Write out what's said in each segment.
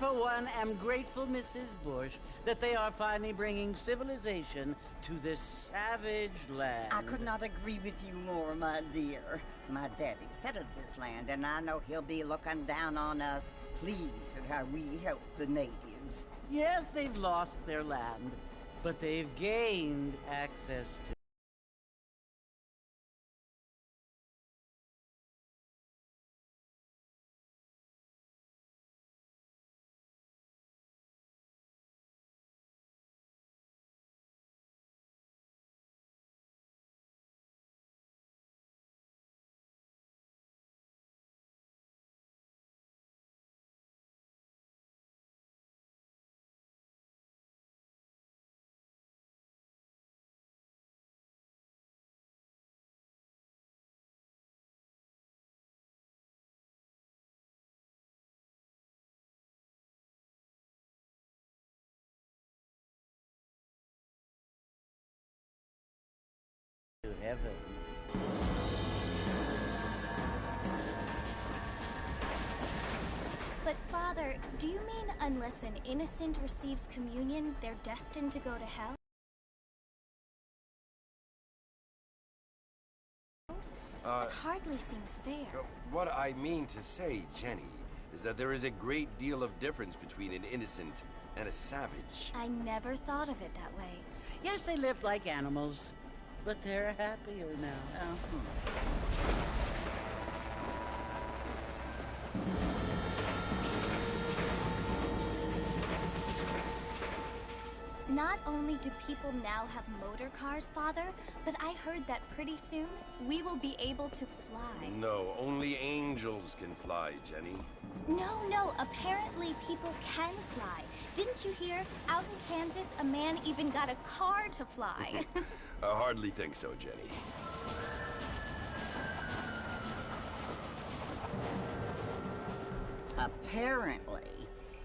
for one, am grateful, Mrs. Bush, that they are finally bringing civilization to this savage land. I could not agree with you more, my dear. My daddy settled this land, and I know he'll be looking down on us, pleased at how we help the natives. Yes, they've lost their land, but they've gained access to heaven. But Father, do you mean unless an innocent receives communion, they're destined to go to hell? That hardly seems fair. What I mean to say, Jenny, is that there is a great deal of difference between an innocent and a savage. I never thought of it that way. Yes, they lived like animals, but they're happier now. Not only do people now have motor cars, Father, but I heard that pretty soon we will be able to fly. No, only angels can fly, Jenny. No, apparently people can fly. Didn't you hear? Out in Kansas, a man even got a car to fly. I hardly think so, Jenny. Apparently,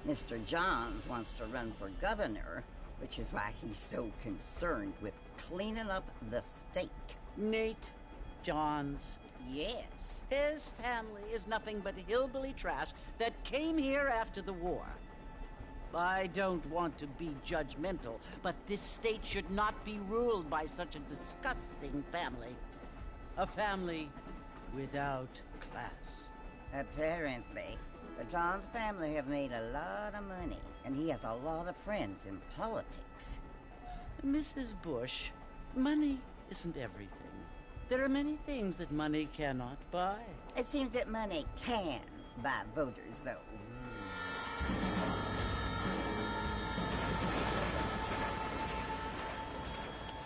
Mr. Johns wants to run for governor, which is why he's so concerned with cleaning up the state. Nate Johns. Yes. His family is nothing but hillbilly trash that came here after the war. I don't want to be judgmental, but this state should not be ruled by such a disgusting family. A family without class. Apparently. The Johns family have made a lot of money, and he has a lot of friends in politics. Mrs. Bush, money isn't everything. There are many things that money cannot buy. It seems that money can buy voters, though.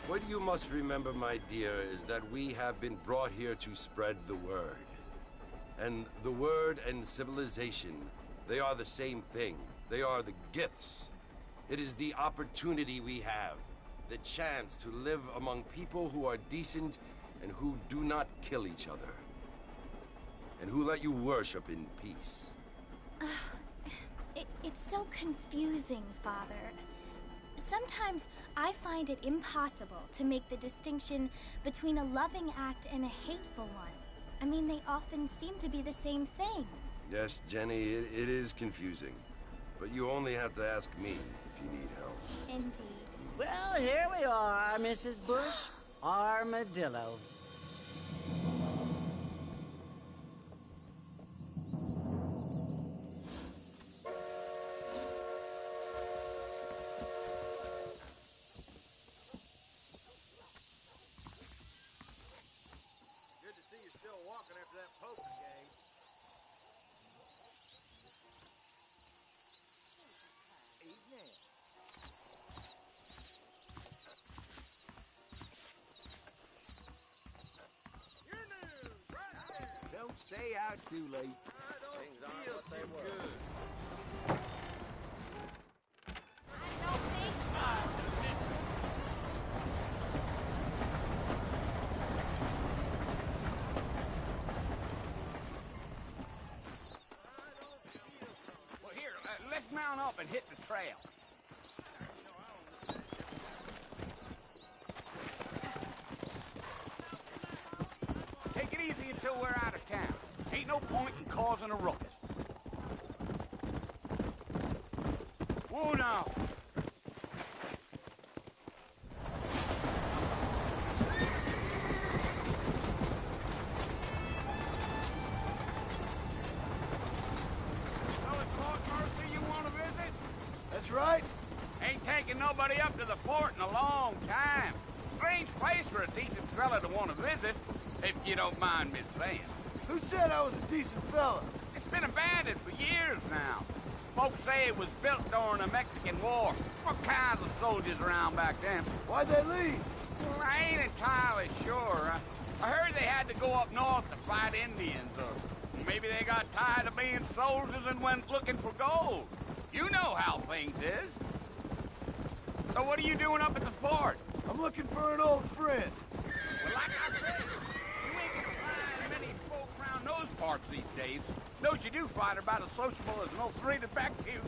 What you must remember, my dear, is that we have been brought here to spread the word. And the word and civilization, they are the same thing. They are the gifts. It is the opportunity we have, the chance to live among people who are decent and who do not kill each other, and who let you worship in peace. It's so confusing, Father. Sometimes I find it impossible to make the distinction between a loving act and a hateful one. I mean, they often seem to be the same thing. Yes, Jenny, it is confusing. But you only have to ask me if you need help. Indeed. Well, here we are, Mrs. Bush. Armadillo. Don't stay out too late. Things aren't what they were. Well, here, let's mount up and hit the trail. Take it easy until we're out of town. Ain't no point in causing a ruckus. now. So it's Fort Mercy you want to visit? That's right. Ain't taken nobody up to the fort in a long time. Strange place for a decent fella to want to visit, if you don't mind me saying. Who said I was a decent fella? It's been abandoned for years now. Folks say it was built during the Mexican War. All kinds of soldiers around back then. Why'd they leave? Well, I ain't entirely sure. I heard they had to go up north to fight Indians, or maybe they got tired of being soldiers and went looking for gold. You know how things is. So what are you doing up at the fort? I'm looking for an old friend. Well, like I said, you ain't gonna find many folk around those parts these days. Those you do find are about as sociable as an old three-to back to you.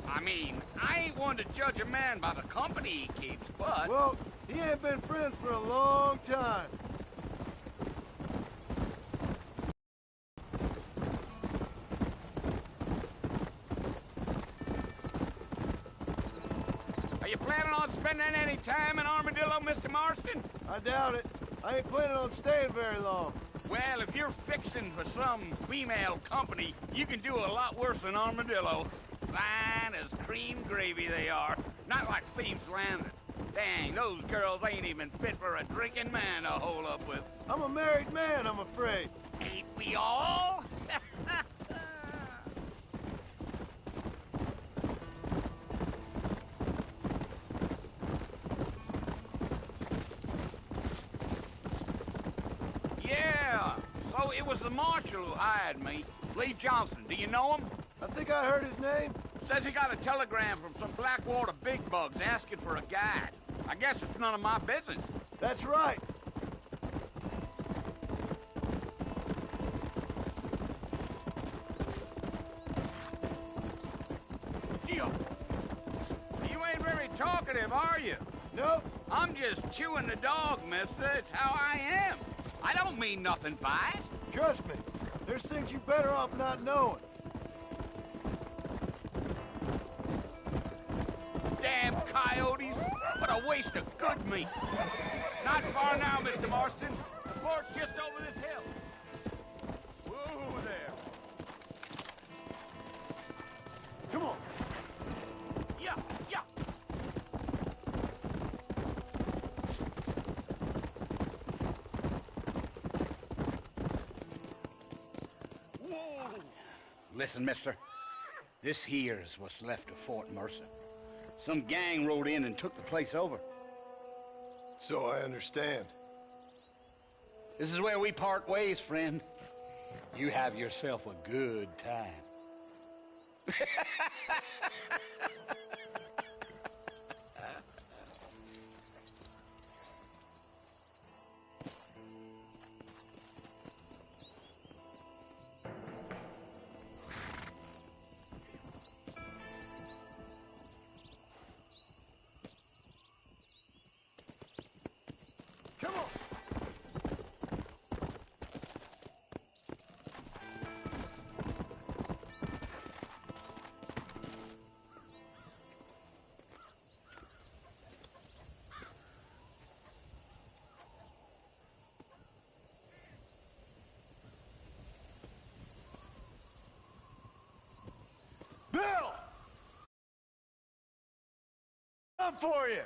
I mean, I ain't one to judge a man by the company he keeps, but... Well, he ain't been friends for a long time. Are you planning on spending any time in Armadillo, Mr. Marston? I doubt it. I ain't planning on staying very long. Well, if you're fixing for some female company, you can do a lot worse than Armadillo. Fine as cream gravy they are. Not like Thieves Landing. Dang, those girls ain't even fit for a drinking man to hole up with. I'm a married man, I'm afraid. Ain't we all? Yeah, so it was the marshal who hired me. Lee Johnson, do you know him? I think I heard his name. Says he got a telegram from some Blackwater big bugs asking for a guide. I guess it's none of my business. That's right. You ain't very talkative, are you? Nope. I'm just chewing the dog, mister. It's how I am. I don't mean nothing by it. Trust me. There's things you better off not knowing. Damn coyotes. What a waste of good meat. Not far now, Mr. Marston. The fort's just over this hill. Whoa there. Come on. Yeah, yeah. Whoa. Listen, mister. This here's what's left of Fort Mercer. Some gang rode in and took the place over. So I understand. This is where we part ways, friend. You have yourself a good time. Come on. Bill! I'm for you.